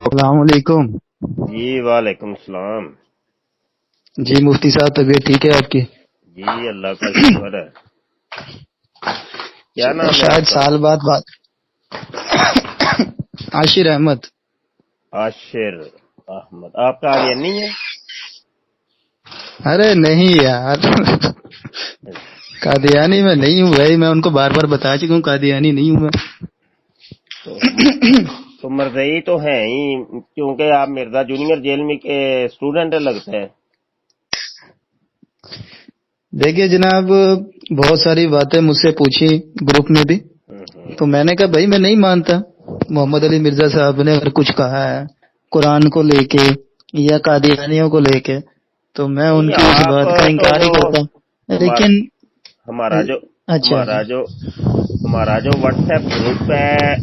السلام علیکم. جی وعلیکم السلام. جی مفتی صاحب طبیعت ٹھیک ہے آپ کی؟ جی اللہ کا شکر ہے. کیا نام ہے شاید آپ کا؟ سال بعد بات. عاشر احمد. عاشر احمد. آپ کا قادیانی ہے؟ ارے نہیں یار، قادیانی میں نہیں ہوں بھائی. میں ان کو بار بار بتا چکا ہوں قادیانی نہیں ہوں میں. تو مرزئی تو ہیں ہی، کیونکہ آپ مرزا جونیئر جیل میں کے اسٹوڈنٹ لگتا ہے. دیکھیے جناب، بہت ساری باتیں مجھ سے پوچھی گروپ میں بھی، تو میں نے کہا بھائی میں نہیں مانتا. محمد علی مرزا صاحب نے اگر کچھ کہا ہے قرآن کو لے کے یا قادیانیوں کو لے کے تو میں ان نہیں کی اس آپ بات کا تو انکار ہی وہ کرتا ہوں. ہمارا لیکن ہمارا جو اچھا ہمارا جو ہمارا جو واٹس ایپ گروپ ہے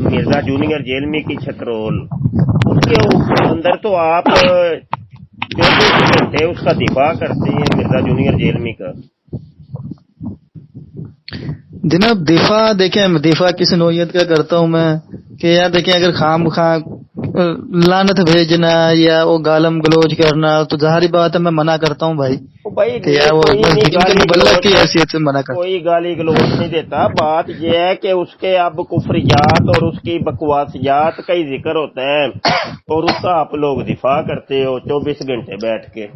مرزا جونیئر جیل میں کی چھترول، اس کے اندر تو آپ 24 گھنٹے اس کا دفاع کرتے ہیں مرزا جونیئر جیل میں کا. جناب دفاع دیکھیں، دفاع کس نوعیت کا کرتا ہوں میں کہ یار دیکھیں، اگر خام خواہ لعنت بھیجنا یا وہ گالم گلوچ کرنا تو ظاہری بات ہے میں منع کرتا ہوں بھائی، بھائی کہ یار وہ کوئی بس نہیں دین کے گالی مبلغ کی گلوچ، حیثیت سے منع کرتا کوئی گالی گلوچ نہیں دیتا. بات یہ ہے کہ اس کے اب کفریات اور اس کی بکواسیات کا ہی ذکر ہوتا ہے اور اس کا آپ لوگ دفاع کرتے ہو 24 گھنٹے بیٹھ کے.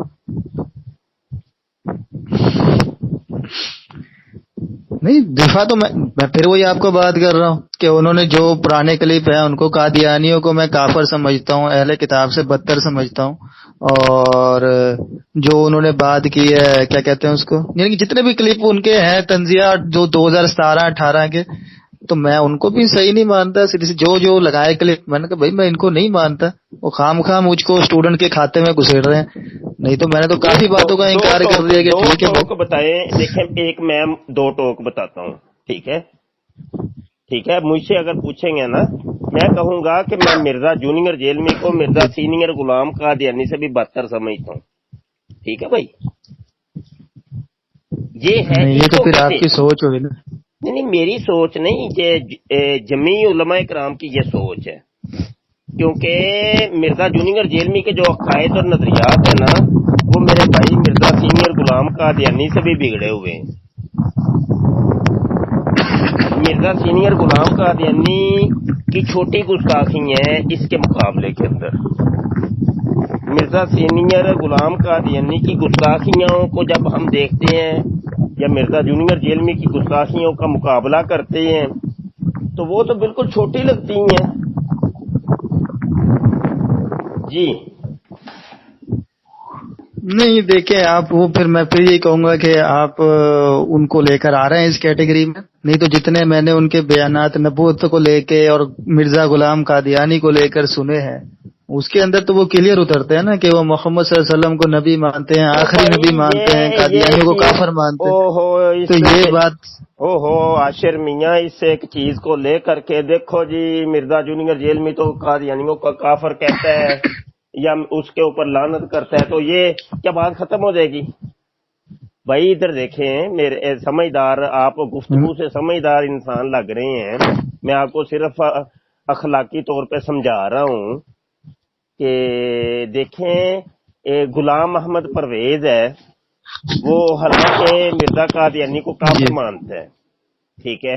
نہیں دفاع تو میں پھر وہی آپ کو بات کر رہا ہوں کہ انہوں نے جو پرانے کلپ ہیں ان کو قادیانیوں کو میں کافر سمجھتا ہوں، اہل کتاب سے بدتر سمجھتا ہوں. اور جو انہوں نے بات کی ہے کیا کہتے ہیں اس کو، یعنی کہ جتنے بھی کلپ ان کے ہیں تنزیہ جو 2017-18 کے، تو میں ان کو بھی صحیح نہیں مانتا. سیدھی سی جو لگائے کلپ میں نے کہا بھائی میں ان کو نہیں مانتا. وہ خام مجھ کو اسٹوڈنٹ کے کھاتے میں گھسیڑ رہے ہیں. نہیں تو میں نے تو کافی باتوں کا انکار کر دیا کہ دو ٹھیک ہے ٹوک بتائیں. دیکھیں ایک میں 2 ٹوک بتاتا ہوں. ٹھیک ہے مجھ سے اگر پوچھیں گے نا، میں کہوں گا کہ میں مرزا جونیئر جیل میں کو مرزا سینئر غلام قادیانی سے بھی بدتر سمجھتا ہوں. ٹھیک ہے بھائی، یہ ہے نہیں، ان یہ تو کو پھر آپ کہتے. کی سوچ ہوگی نا. نہیں میری سوچ نہیں، یہ جمی علماء کرام کی یہ سوچ ہے. کیونکہ مرزا جونیئر جیل میں کے جو عقائد اور نظریات ہیں نا، وہ میرے بھائی مرزا سینئر غلام قادیانی سے بھی بگڑے ہوئے ہیں. مرزا سینئر غلام قادیانی کی چھوٹی گستاخی ہیں اس کے مقابلے کے اندر. مرزا سینئر غلام قادیانی کی گستاخیوں کو جب ہم دیکھتے ہیں یا مرزا جونیئر جیل میں کی گستاخیوں کا مقابلہ کرتے ہیں تو وہ تو بالکل چھوٹی لگتی ہیں. جی نہیں دیکھیں آپ، وہ پھر میں پھر یہ کہوں گا کہ آپ ان کو لے کر آ رہے ہیں اس کیٹیگری میں. نہیں تو جتنے میں نے ان کے بیانات نبوت کو لے کے اور مرزا غلام قادیانی کو لے کر سنے ہیں، اس کے اندر تو وہ کلیئر اترتے ہیں نا کہ وہ محمد صلی اللہ علیہ وسلم کو نبی مانتے ہیں، او آخری بھائی نبی مانتے ہیں، یہ قادیانیوں کو چیز، کافر مانتے او ہیں. ہو تو اس یہ بات او ہو عاشر میاں، اس سے ایک چیز کو لے کر کے دیکھو جی. مرزا جونیئر جیل میں تو قادیانیوں کا کافر کہتا ہے یا اس کے اوپر لعنت کرتا ہے، تو یہ کیا بات ختم ہو جائے گی؟ بھائی ادھر دیکھیں میرے سمجھدار، آپ گفتگو سے سمجھدار انسان لگ رہے ہیں. میں آپ کو صرف اخلاقی طور پہ سمجھا رہا ہوں کہ دیکھیں غلام احمد پرویز ہے، وہ حالانکہ مرزا قادیانی کو جی کافر مانتا ہے. ٹھیک ہے،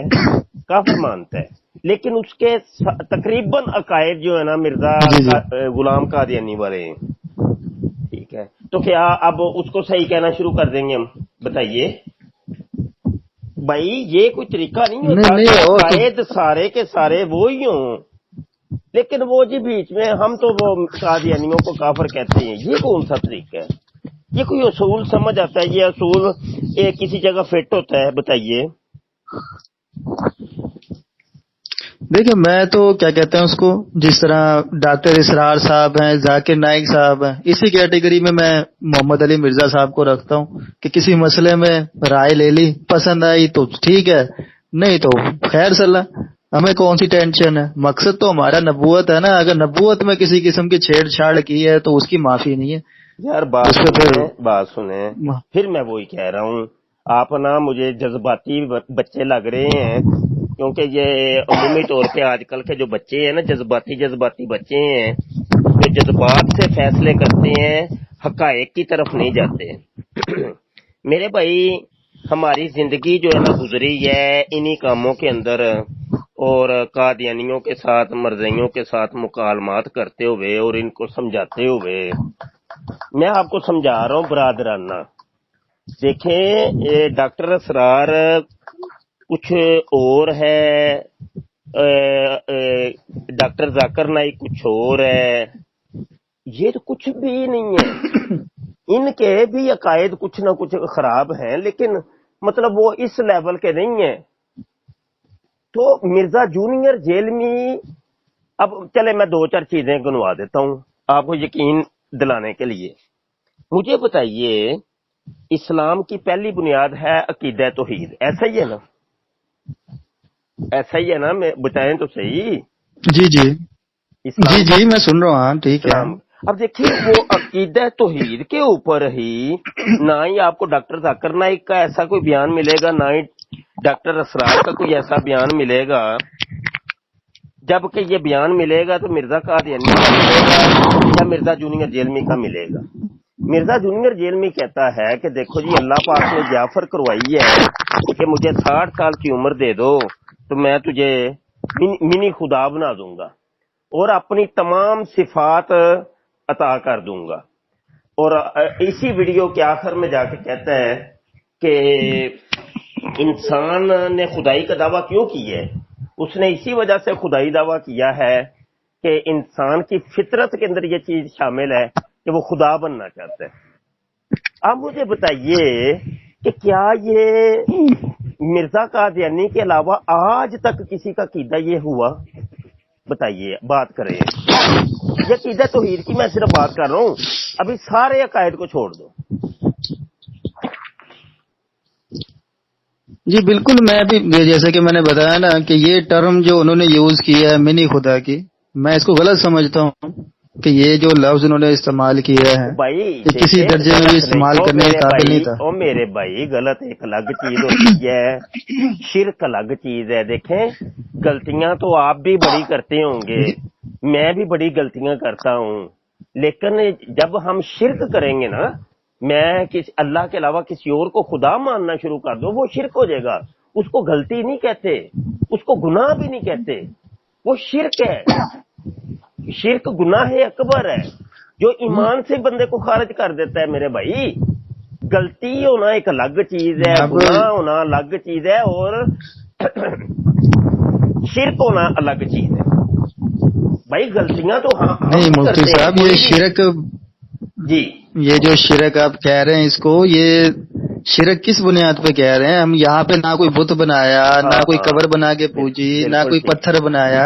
کافر مانتا ہے، لیکن اس کے تقریباً عقائد جو ہے نا مرزا جی جی غلام قادیانی والے ہیں. ٹھیک ہے، تو کیا اب اس کو صحیح کہنا شروع کر دیں گے ہم؟ بتائیے بھائی، یہ کوئی طریقہ نہیں ہوتا کہ نہیں اور تو عقائد سارے کے سارے وہی ہوں لیکن وہ جی بیچ میں ہم تو وہ قادیانیوں کو کافر کہتے ہیں. یہ کون سا طریقہ ہے؟ یہ کوئی اصول سمجھ آتا ہے؟ یہ اصول کسی جگہ فٹ ہوتا ہے؟ بتائیے. دیکھیں میں تو کیا کہتے ہیں اس کو، جس طرح ڈاکٹر اسرار صاحب ہیں، ذاکر نائک صاحب ہیں، اسی کیٹیگری میں محمد علی مرزا صاحب کو رکھتا ہوں کہ کسی مسئلے میں رائے لے لی، پسند آئی تو ٹھیک ہے، نہیں تو خیر صلاح. ہمیں کون سی ٹینشن ہے؟ مقصد تو ہمارا نبوت ہے نا. اگر نبوت میں کسی قسم کی چھیڑ چھاڑ کی ہے تو اس کی معافی نہیں ہے. یار اس پہ بات سنیں، پھر میں وہی کہہ رہا ہوں، آپ نا مجھے جذباتی بچے لگ رہے ہیں. کیونکہ یہ عمومی طور پہ آج کل کے جو بچے ہیں نا، جذباتی بچے ہیں، جو جذبات سے فیصلے کرتے ہیں، حقائق کی طرف نہیں جاتے۔ میرے بھائی، ہماری زندگی جو ہے نا گزری ہے انہی کاموں کے اندر، اور قادیانیوں کے ساتھ، مرزائیوں کے ساتھ مکالمات کرتے ہوئے اور ان کو سمجھاتے ہوئے۔ میں آپ کو سمجھا رہا ہوں برادرانہ، دیکھیں یہ ڈاکٹر اسرار کچھ اور ہے، ڈاکٹر ذاکر نائک کچھ اور ہے، یہ تو کچھ بھی نہیں ہے۔ ان کے بھی عقائد کچھ نہ کچھ خراب ہیں، لیکن مطلب وہ اس لیول کے نہیں ہیں۔ تو مرزا جونیئر جیلمی، اب چلے میں 2-4 چیزیں گنوا دیتا ہوں آپ کو یقین دلانے کے لیے۔ مجھے بتائیے، اسلام کی پہلی بنیاد ہے عقیدہ توحید، ایسا ہی ہے نا؟ ایسا ہی ہے نا؟ میں بتائیں تو صحیح۔ جی جی اسلام جی میں سن رہا ہوں، ہاں ٹھیک ہے۔ اسلام، اب دیکھیے وہ عقیدہ توحید کے اوپر ہی نہ ہی آپ کو ڈاکٹر ذاکر نائک کا ایسا کوئی بیان ملے گا، نہ ہی ڈاکٹر اسرار کا کوئی ایسا بیان ملے گا۔ جبکہ یہ بیان ملے گا تو مرزا قادیانی کا ملے گا یا مرزا جونیئر جیلمی کا ملے گا۔ مرزا جونیئر جیلمی کہتا ہے کہ دیکھو جی، اللہ پاک نے جعفر کروائی ہے کہ مجھے 60 سال کی عمر دے دو تو میں تجھے منی خدا بنا دوں گا اور اپنی تمام صفات عطا کر دوں گا۔ اور اسی ویڈیو کے آخر میں جا کے کہتا ہے کہ انسان نے خدائی کا دعویٰ کیوں کی ہے؟ اس نے اسی وجہ سے خدائی دعویٰ کیا ہے کہ انسان کی فطرت کے اندر یہ چیز شامل ہے کہ وہ خدا بننا چاہتا ہے۔ اب مجھے بتائیے کہ کیا یہ مرزا قادیانی کے علاوہ آج تک کسی کا عقیدہ یہ ہوا؟ بتائیے، بات کریں۔ یہ عقیدہ توحید کی میں صرف بات کر رہا ہوں، ابھی سارے عقائد کو چھوڑ دو۔ جی بالکل، میں بھی جیسے کہ میں نے بتایا نا کہ یہ ٹرم جو انہوں نے یوز کیا ہے منی خدا کی، میں اس کو غلط سمجھتا ہوں کہ یہ جو لفظ انہوں نے استعمال کیا ہے بھائی یہ کسی درجے میں بھی استعمال کرنے کے قابل نہیں تھا۔ او میرے بھائی، غلط ایک الگ چیز ہوتی ہے، شرک الگ چیز ہے۔ دیکھیں، غلطیاں تو آپ بھی بڑی کرتے ہوں گے، میں بھی بڑی غلطیاں کرتا ہوں، لیکن جب ہم شرک کریں گے نا، میں اللہ کے علاوہ کسی اور کو خدا ماننا شروع کر دو، وہ شرک ہو جائے گا۔ اس کو غلطی نہیں کہتے، اس کو گناہ بھی نہیں کہتے، وہ شرک ہے۔ شرک گناہ اکبر ہے جو ایمان سے بندے کو خارج کر دیتا ہے۔ میرے بھائی، غلطی ہونا ایک الگ چیز ہے، گناہ ہونا الگ چیز ہے، اور شرک ہونا الگ چیز ہے۔ بھائی غلطیاں تو نہیں مفتی صاحب، یہ شرک، جی یہ جو شرک آپ کہہ رہے ہیں اس کو، یہ شرک کس بنیاد پہ کہہ رہے ہیں؟ ہم یہاں پہ نہ کوئی بت بنایا، نہ کوئی قبر بنا کے پوجی، نہ کوئی پتھر بنایا،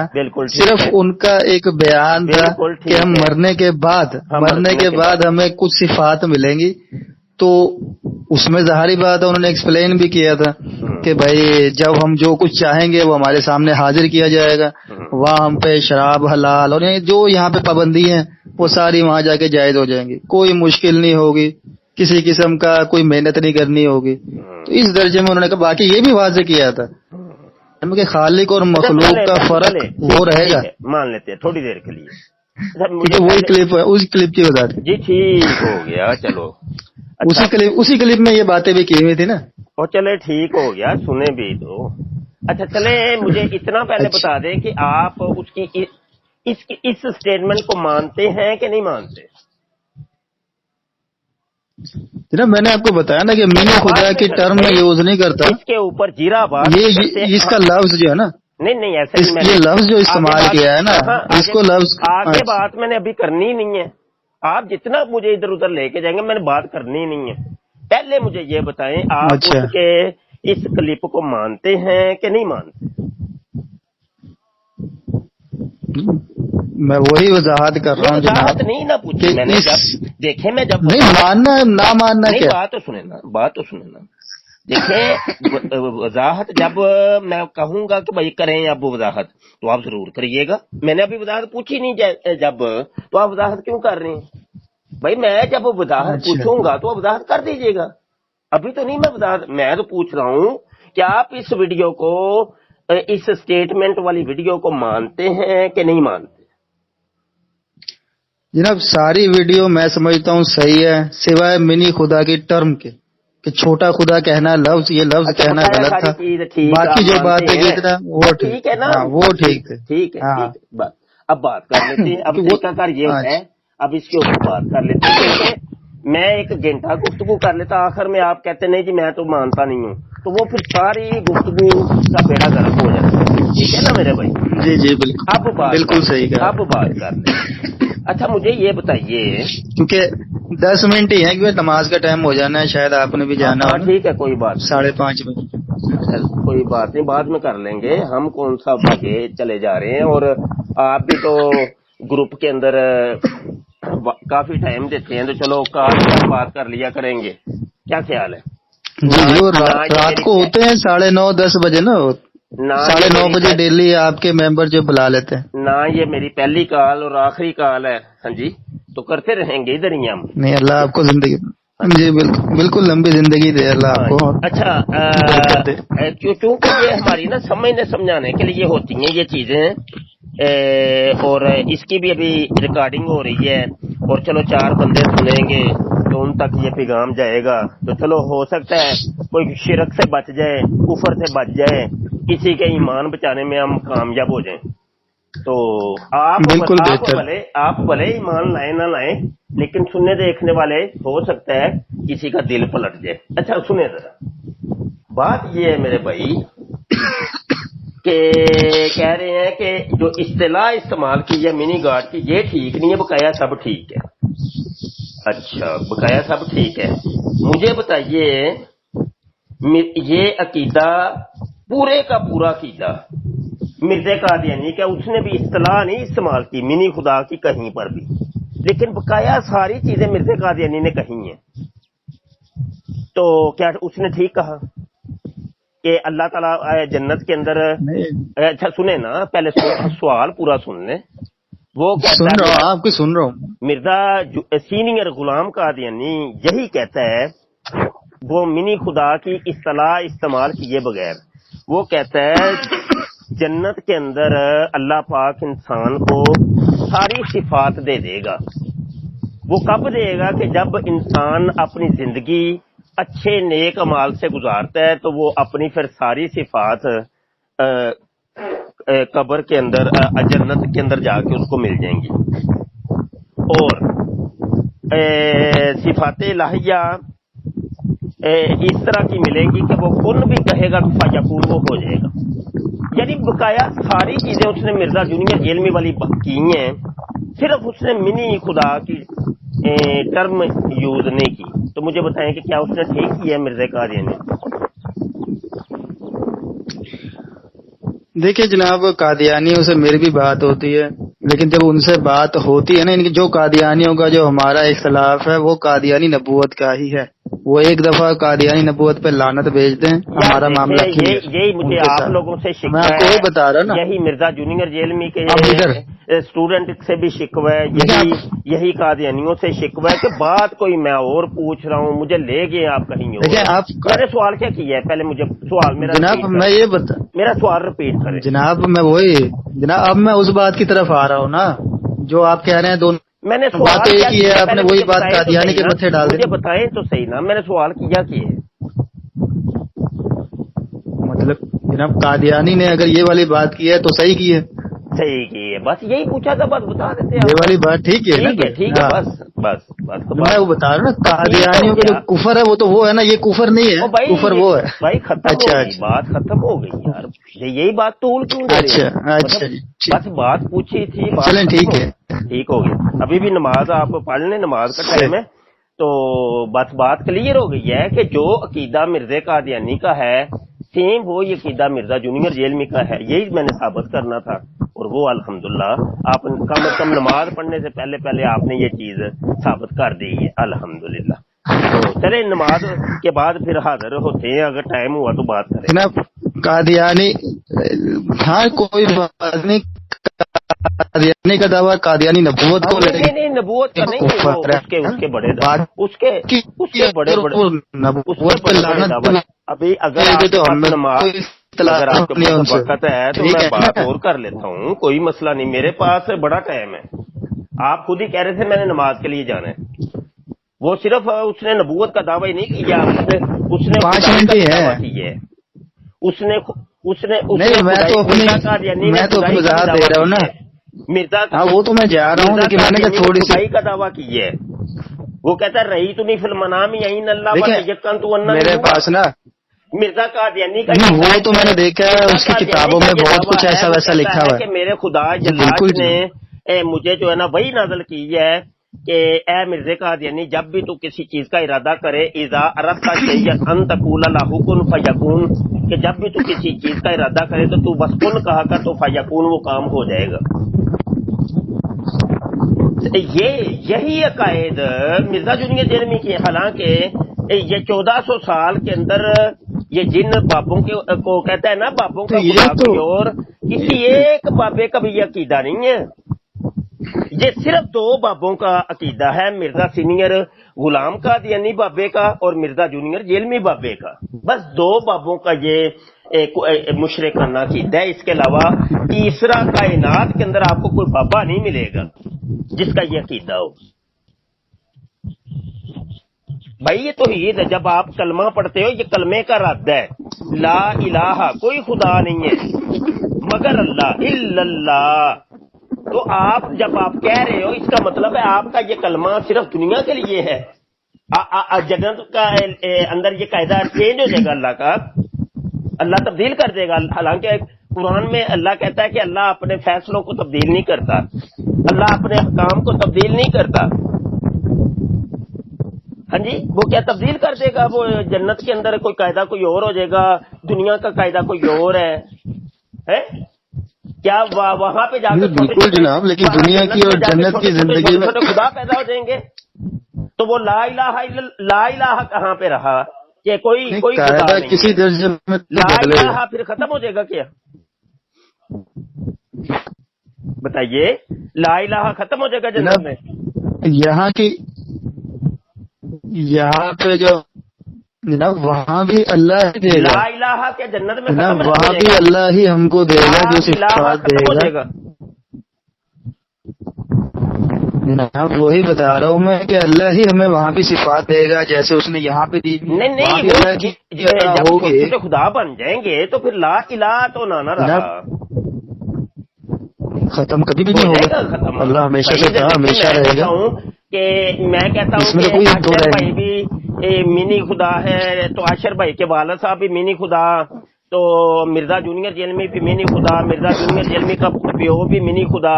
صرف ان کا ایک بیان تھا کہ ہم مرنے کے بعد ہمیں کچھ صفات ملیں گی۔ تو اس میں ظاہری بات ہے انہوں نے ایکسپلین بھی کیا تھا کہ بھائی جب ہم جو کچھ چاہیں گے وہ ہمارے سامنے حاضر کیا جائے گا، وہاں ہم پہ شراب حلال اور جو یہاں پہ پابندی ہیں وہ ساری وہاں جا کے جائز ہو جائیں گی، کوئی مشکل نہیں ہوگی، کسی قسم کا کوئی محنت نہیں کرنی ہوگی۔ تو اس درجے میں انہوں نے کہا، باقی یہ بھی واضح کیا تھا کہ خالق اور مخلوق کا فرق وہ رہے گا۔ مان لیتے ہیں تھوڑی دیر کے لیے، وہی کلپ ہے، اس کلپ کی وجہ جی ٹھیک ہو گیا، چلو اسی کلپ میں یہ باتیں بھی کی ہوئی تھی نا، اور چلے ٹھیک ہو گیا، سنے بھی تو۔ اچھا چلے، مجھے اتنا پہلے بتا دیں کہ آپ اس اسٹیٹمنٹ کو مانتے ہیں کہ نہیں مانتے؟ جناب میں نے آپ کو بتایا نا کہ منی خدا کی ٹرم میں یوز نہیں کرتا، اس کے اوپر جیرا بات اس کا لفظ جو ہے نا، نہیں ایسا نہیں، یہ لفظ جو استعمال کیا ہے نا، اس کو لفظ آگے بات میں نے ابھی کرنی نہیں ہے۔ آپ جتنا مجھے ادھر ادھر لے کے جائیں گے میں نے بات کرنی نہیں ہے۔ پہلے مجھے یہ بتائیں، آپ اس کے اس کلپ کو مانتے ہیں کہ نہیں مانتے؟ میں وہی وضاحت کر رہا ہوں جناب، نہیں نہ پوچھی میں نے، دیکھیں میں جب نہیں ماننا نہ ماننا کیا، بات تو سنیں نا، دیکھیں وضاحت جب میں کہوں گا کہ بھائی کریں اب وضاحت تو آپ ضرور کریے گا۔ میں نے ابھی وضاحت پوچھی نہیں جب، تو آپ وضاحت کیوں کر رہے ہیں؟ بھائی میں جب وضاحت پوچھوں گا تو آپ وضاحت کر دیجیے گا، ابھی تو نہیں میں وضاحت، میں تو پوچھ رہا ہوں کہ آپ اس ویڈیو کو اس اسٹیٹمنٹ والی ویڈیو کو مانتے ہیں کہ نہیں مانتے؟ جناب ساری ویڈیو میں سمجھتا ہوں صحیح ہے، سوائے منی خدا کی ٹرم کے کہ چھوٹا خدا کہنا لفظ، یہ لفظ کہنا غلط تھا، باقی جو بات ہے اتنا وہ ٹھیک ہے نا، وہ ٹھیک ہے، ٹھیک ہے۔ اب بات کر لیتے ہیں، اب طریقہ کار یہ ہے، اب اس کے اوپر بات کر لیتے ہیں کہ میں ایک گھنٹہ گفتگو کر لیتا، آخر میں آپ کہتے نہیں جی میں تو مانتا نہیں ہوں، تو وہ پھر ساری گفتگو کا بیڑا گرک ہو جاتا ہے، ٹھیک ہے نا میرے بھائی؟ جی جی بالکل، اب بات بالکل صحیح کہا، اب بات کر لیں۔ اچھا مجھے یہ بتائیے، کیونکہ 10 منٹ ہی ہے کیونکہ نماز کا ٹائم ہو جانا ہے، شاید آپ نے بھی جانا ہو۔ ٹھیک ہے کوئی بات 5:30 بجے، کوئی بات نہیں، بعد میں کر لیں گے، ہم کون سا بھاگے چلے جا رہے ہیں، اور آپ بھی تو گروپ کے اندر کافی ٹائم دیتے ہیں، تو چلو کال پر بات کر لیا کریں گے، کیا خیال ہے؟ جی وہ رات کو ہوتے ہیں 9:30 10 بجے نا، 9:30 بجے ڈیلی آپ کے ممبر جو بلا لیتے ہیں۔ نہ یہ میری پہلی کال اور آخری کال ہے، ہاں جی، تو کرتے رہیں گے ادھر ہی ہم۔ نہیں اللہ آپ کو زندگی، جی بالکل بالکل لمبی زندگی دے اللہ آپ کو۔ اچھا چونکہ یہ ہماری نا سمجھنے سمجھانے کے لیے ہوتی ہیں یہ چیزیں، اور اس کی بھی ابھی ریکارڈنگ ہو رہی ہے، اور چلو 4 بندے سنیں گے تو ان تک یہ پیغام جائے گا، تو چلو ہو سکتا ہے کوئی شرک سے بچ جائے، کفر سے بچ جائے، کسی کے ایمان بچانے میں ہم کامیاب ہو جائیں۔ تو آپ بھلے ایمان لائیں نہ لائیں، لیکن سننے دیکھنے والے ہو سکتا ہے کسی کا دل پلٹ جائے۔ اچھا سنیں ذرا، بات یہ ہے میرے بھائی کہ کہہ رہے ہیں کہ جو اصطلاح استعمال کی ہے منی گاڈ کی، یہ ٹھیک نہیں ہے، بقایا سب ٹھیک ہے۔ اچھا بقایا سب ٹھیک ہے، مجھے بتائیے یہ عقیدہ پورے کا پورا عقیدہ مرزا قادیانی کا، اس نے بھی اصطلاح نہیں استعمال کی منی خدا کی کہیں پر بھی، لیکن بقایا ساری چیزیں مرزا قادیانی نے کہی ہیں، تو کیا اس نے ٹھیک کہا کہ اللہ تعالیٰ جنت کے اندر؟ اچھا سنیں نا، پہلے سوال پورا سن لیں۔ وہ سن رہا ہوں، آپ کو سن رہا ہوں۔ مرزا سینئر غلام قادیانی یہی کہتا ہے، وہ منی خدا کی اصطلاح استعمال کیے بغیر وہ کہتا ہے جنت کے اندر اللہ پاک انسان کو ساری صفات دے دے گا۔ وہ کب دے گا؟ کہ جب انسان اپنی زندگی اچھے نیک اعمال سے گزارتا ہے تو وہ اپنی پھر ساری صفات قبر کے اندر جنت کے اندر جا کے اس کو مل جائیں گی، اور صفات الہیہ اس طرح کی ملے گی کہ وہ کن بھی کہے گا تو فیکون وہ ہو جائے گا۔ یعنی بقایا ساری چیزیں اس نے مرزا جونیئر جیلمی والی کی ہیں، صرف اس نے منی خدا کی ٹرم یوز نہیں کی۔ تو مجھے بتائیں کہ کیا اس نے ٹھیک کیا ہے مرزا قادیانی نے؟ دیکھیے جناب، قادیانیوں سے میری بھی بات ہوتی ہے، لیکن جب ان سے بات ہوتی ہے نا، ان کی جو قادیانیوں کا جو ہمارا اختلاف ہے وہ قادیانی نبوت کا ہی ہے۔ وہ ایک دفعہ قادیانی نبوت پہ لعنت بھیج دیں، ہمارا معاملہ یہی مجھے آپ لوگوں سے شکوہ ہے، میں آپ کو وہی بتا رہا نا، یہی مرزا جونیئر جیلمی کے اسٹوڈنٹ سے بھی شکوہ ہے، یہی قادیانیوں سے شکوہ ہے کہ بات کوئی میں اور پوچھ رہا ہوں، مجھے لے گئے آپ کہیں اور۔ میں نے سوال کیا کیا ہے؟ پہلے مجھے سوال میرا جناب میں یہ بتا، میرا سوال رپیٹ کریں جناب۔ میں وہی جناب، اب میں اس بات کی طرف آ رہا ہوں نا جو آپ کہہ رہے ہیں، دونوں میں نے سوال کیا کی ہے، آپ نے وہی بات قادیانی کے متھے ڈال دی۔ مجھے بتائیں تو صحیح نا، میں نے سوال کیا کہ مطلب جناب قادیانی نے اگر یہ والی بات کی ہے تو صحیح کی ہے، صحیح کی ہے، بس یہی پوچھا تھا، بس بتا دیتے ہیں یہ والی بات ٹھیک ہے نا؟ ٹھیک ہے، بس بس بس میں وہ بتا رہا ہوں نا، قادیانیوں کا جو کفر ہے وہ تو وہ ہے نا، یہ کفر نہیں ہے، کفر وہ ہے بھائی، ختم ہو گئی بات، ختم ہو گئی یار، یہی بات طول کیوں دے رہی ہے؟ اچھا بس بات پوچھی تھی، چلیں ٹھیک ہے، ٹھیک ہو گیا۔ ابھی بھی نماز آپ پڑھ لیں، نماز کا ٹائم ہے، تو بس بات کلیئر ہو گئی ہے کہ جو عقیدہ مرزا قادیانی کا ہے سیم وہ یہ عقیدہ مرزا جونیئر جیلمی کا ہے، یہی میں نے ثابت کرنا تھا، اور وہ الحمدللہ آپ کم از کم نماز پڑھنے سے پہلے آپ نے یہ چیز ثابت کر دی ہے الحمدللہ۔ تو چلے نماز کے بعد پھر حاضر ہوتے ہیں، اگر ٹائم ہوا تو بات کریں۔ جناب قادیانی، ہاں کوئی بات نہیں، قادیانی کا دعویٰ قادیانی نبوت کو نہیں نبوت کا نہیں، اس کے بڑے نبوت پہ لعنت۔ ابھی اگر اگر آپ کے نہیں ان پاس سے وقت ہے تو ٹھیک میں ہے بات نا؟ اور کر لیتا ہوں، کوئی مسئلہ نہیں، میرے پاس بڑا ٹائم ہے۔ آپ خود ہی کہہ رہے تھے میں نے نماز کے لیے جانا ہے، وہ صرف اس نے نبوت کا دعویٰ ہی نہیں کیا، اس نے 5 خدائی منٹ کا ہی بھی ہے۔ دعویٰ کیا ہے، اس نے نہیں میں خدائی، تو اپنی مرزا قادیانی نے میں تو اپنی خدائی کا بھی وضاحت دے دعویٰ رہا ہوں نا۔ کیا ہے، ہاں وہ تو میں جا رہا ہوں، مرزا لیکن میں نے کہا قادیانی نے تھوڑی سی خدائی کا دعویٰ کیا ہے، وہ کہتا ہے رہی تو نہیں فی المنام یعین اللہ دیکھیں یقن تو انہ میرے ہوا۔ پاس نا، مرزا قادیانی کا نہیں یہ وہ تو میں نے دیکھا ہے مرزا اس کی قادیانی کتابوں کا میں یہ بہت دعویٰ کچھ ہے، ایسا وہ ویسا کہتا لکھا ہے ہوا کہ ہے۔ میرے خدا جی جلات بالکل نے جی، مجھے جو ہے نا وہی نازل کی ہے کہ اے مرزا قادیانی جب بھی تو کسی چیز کا ارادہ کرے، اذا اردت شیئا ان تقول له کن فیکون، کہ جب بھی تو کسی چیز کا ارادہ کرے تو بس کن کہا کر تو فیکون، وہ کام ہو جائے گا۔ یہی عقائد مرزا جونیئر جرمی کی، حالانکہ یہ 1400 سال کے اندر یہ جن بابوں کو کہتا ہے نا بابوں تو کا یہ خدا تو کوئی اور، کسی ایک بابے کا بھی یہ عقیدہ نہیں ہے، یہ صرف 2 بابوں کا عقیدہ ہے، مرزا سینئر غلام قادیانی بابے کا اور مرزا جونیئر جیلمی بابے کا، بس 2 بابوں کا یہ مشرکانہ عقیدہ ہے۔ اس کے علاوہ تیسرا کائنات کے اندر آپ کو کوئی بابا نہیں ملے گا جس کا یہ عقیدہ ہو۔ بھائی یہ توحید ہے، جب آپ کلمہ پڑھتے ہو یہ کلمے کا رد ہے، لا الہ، کوئی خدا نہیں ہے مگر اللہ، الا اللہ، تو آپ جب آپ کہہ رہے ہو اس کا مطلب ہے آپ کا یہ کلمہ صرف دنیا کے لیے ہے، جنت کا اندر یہ قاعدہ چینج ہو جائے گا، اللہ کا اللہ تبدیل کر دے گا، حالانکہ قرآن میں اللہ کہتا ہے کہ اللہ اپنے فیصلوں کو تبدیل نہیں کرتا، اللہ اپنے احکام کو تبدیل نہیں کرتا۔ ہاں جی، وہ کیا تبدیل کر دے گا؟ وہ جنت کے اندر کوئی قاعدہ کوئی اور ہو جائے گا، دنیا کا قاعدہ کوئی اور ہے؟ کیا وہاں پہ جا جی کر بالکل جناب، لیکن وہاں دنیا کی اور میں جا کے جنت کی زندگی میں چھوٹے خدا پیدا ہو جائیں گے، تو وہ لا الہ کہاں پہ رہا کہ کوئی خدا قاعدہ نہیں کسی ہے؟ درجے میں تو لا بدلے گا۔ الہ پھر ختم ہو جائے گا کیا؟ بتائیے، لا الہ ختم ہو جائے گا جنت جناب میں؟ یہاں پہ جو جناب وہاں بھی اللہ ہی دے گا لا الہ کیا جنت میں جناب، ختم ہو وہاں جائے بھی گا؟ اللہ ہی ہم کو دے گا لا جو الہ صفات دے ختم ہو گا جائے گا؟ جناب وہی بتا رہا ہوں میں کہ اللہ ہی ہمیں وہاں بھی صفات دے گا جیسے اس نے یہاں پہ دی، نہیں وہاں بھی وہ اللہ کی جب ہوگی چھوٹے خدا بن جائیں گے تو پھر لا الہ تو نہ رہا، جناب، ختم کبھی بھی ہو نہیں جائے گا ہوگا، ختم۔ اللہ ہمیشہ سے صحیح تھا، ہے، ہمیشہ میں رہے کہتا گا، ہوں اس میں تو کوئی دو عاشر رائے بھائی نہیں۔ بھی منی خدا ہے، تو عاشر بھائی کے والد صاحب بھی منی خدا، تو مرزا جونیئر جیلمی بھی منی خدا، مرزا جونیئر جیلمی کا پیو بھی منی خدا،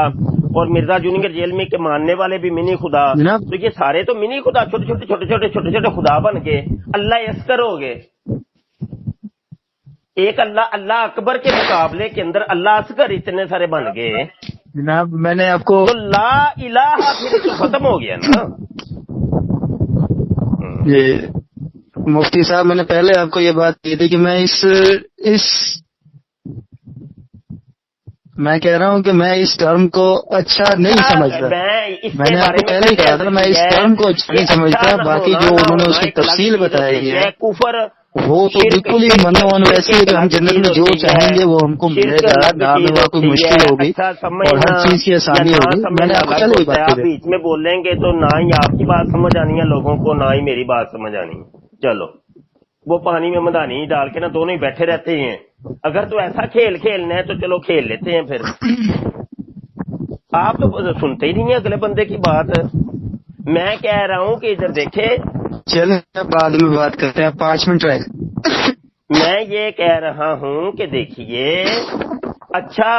اور مرزا جونیئر جیلمی کے ماننے والے بھی منی خدا، جناب تو یہ سارے تو منی خدا، چھوٹے خدا بن گئے، اللہ اصغر ہو گئے۔ ایک اللہ اکبر کے مقابلے کے اندر اللہ اصغر اتنے سارے بن گئے، جناب میں نے آپ کو تو لا الہ پھر تو ختم ہو گیا نا۔ یہ مفتی صاحب میں نے پہلے آپ کو یہ بات کی تھی کہ میں میں کہہ رہا ہوں کہ میں اس ٹرم کو اچھا نہیں سمجھتا، میں نے آپ کو پہلے ہی کہا تھا میں اس ٹرم کو اچھا نہیں سمجھتا، باقی جو انہوں نے اس کی تفصیل بتائی ہے کفر، وہ تو بالکل ہی من ویسی ہے کہ ہم جنت میں جو چاہیں گے وہ ہم کو ملے گا، نہ میں وہاں کوئی مشکل ہوگی اچھا اور سمجھنا ہر چیز کی آسانی یا نہ ہوگی۔ میں نے سمجھنا آپ کو الگ پہلے ہی ہوتا ہے، بات آپ کی بیچ میں بولیں گے تو نہ ہی آپ کی بات سمجھ آنی ہے لوگوں کو، نہ ہی میری بات سمجھ آنی ہے، چلو وہ پانی میں مدانی ڈال کے نا دونوں ہی بیٹھے رہتے ہیں، اگر تو ایسا کھیل کھیلنا ہے تو چلو کھیل لیتے ہیں، پھر آپ تو سنتے ہی نہیں ہیں اگلے بندے کی بات۔ میں کہہ رہا ہوں کہ ادھر دیکھے، چلیں بعد میں بات کرتے ہیں، 5 منٹ رہ گئے۔ میں یہ کہہ رہا ہوں کہ دیکھیے، اچھا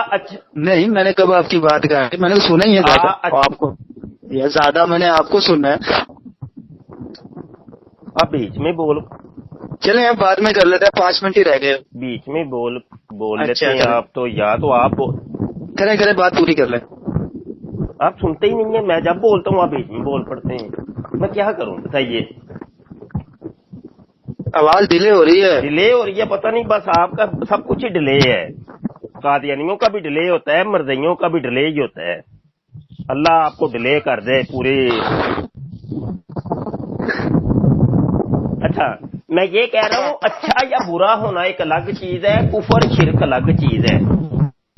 نہیں میں نے کب آپ کی بات کہا، میں نے سنا ہی ہے زیادہ آپ کو، یہ زیادہ میں نے آپ کو سنا ہے، آپ بیچ میں بول، چلیں اب بعد میں کر لیتے ہیں، 5 منٹ ہی رہ گئے، بیچ میں بول اچھا لیتے ہیں آپ تو، یا تو آپ کریں بات پوری کر لیں۔ آپ سنتے ہی نہیں ہیں، میں جب بولتا ہوں آپ بیچ میں بول پڑتے ہیں، میں کیا کروں بتائیے؟ آواز ڈیلے ہو رہی ہے، ڈیلے ہو رہی ہے، پتہ نہیں، بس آپ کا سب کچھ ہی ڈیلے ہے، قادیانیوں کا بھی ڈیلے ہوتا ہے، مرزائیوں کا بھی ڈیلے ہی ہوتا ہے، اللہ آپ کو ڈیلے کر دے پورے۔ اچھا میں یہ کہہ رہا ہوں اچھا یا برا ہونا ایک الگ چیز ہے، کفر شرک الگ چیز ہے.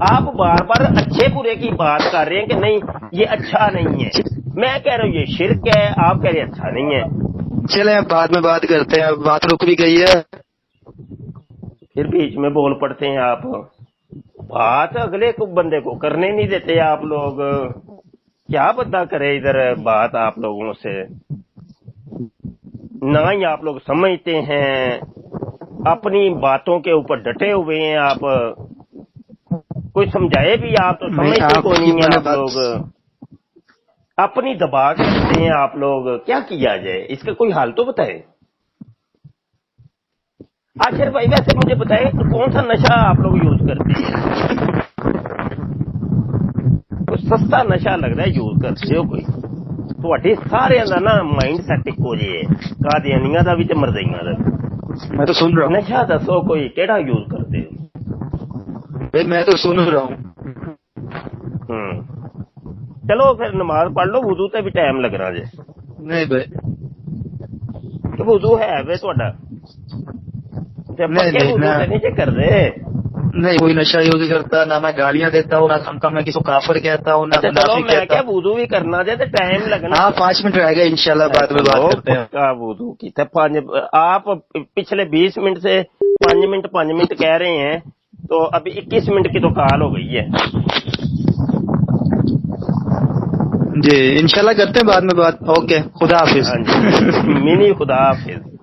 آپ بار بار اچھے برے کی بات کر رہے ہیں کہ نہیں یہ اچھا نہیں ہے، میں کہہ رہا ہوں یہ شرک ہے، آپ کہہ رہے ہیں اچھا نہیں ہے. چلیں بعد میں بات کرتے ہیں، بات رک بھی گئی ہے. پھر بیچ میں بول پڑتے ہیں آپ، بات اگلے کو بندے کو کرنے نہیں دیتے آپ لوگ. کیا بندہ کرے ادھر بات آپ لوگوں سے، نہ ہی آپ لوگ سمجھتے ہیں، اپنی باتوں کے اوپر ڈٹے ہوئے ہیں. آپ کوئی سمجھائے بھی آپ تو سمجھتے کوئی نہیں ہیں. آپ لوگ اپنی دبا کرتے ہیں. آپ لوگ کیا کیا جائے، اس کا کوئی حل تو بتائے. آخر بھائی ویسے مجھے بتائے کون سا نشہ آپ لوگ یوز کرتے ہیں؟ کوئی سستا نشہ لگ رہا ہے یوز کرتے ہو کوئی؟ تھوڑے سارے دا نا مائنڈ سیٹ ایک ہو جائے، قادیانیاں دا بھی تے مرزائیاں دا بھی. میں تو سن رہا ہوں. نشہ دسو کوئی کیڑا یوز کرتے ہو؟ میں تو سن رہا ہوں. چلو پھر نماز پڑھ لو، وضو تے بھی ٹائم لگنا جے. نہیں بھائی کہ وضو ہے وے تہاڈا؟ پکے وضو تے نہیں کر رہے. نہیں کوئی نشہ یوز کرتا، نہ میں گالیاں دیتا ہوں، نہ سمتا میں کسی کو کافر کہتا ہوں، نہ منافق کہتا. کیا وضو بھی کرنا جائے تو ٹائم لگنا. ہاں 5 منٹ رہ گئے، انشاءاللہ بعد میں بات کرتے ہیں. وضو کی آپ پچھلے 20 منٹ سے 5 منٹ کہہ رہے ہیں، تو ابھی 21 منٹ کی تو کال ہو گئی ہے. جی انشاءاللہ کرتے ہیں بعد میں بات. اوکے خدا حافظ. منی خدا حافظ.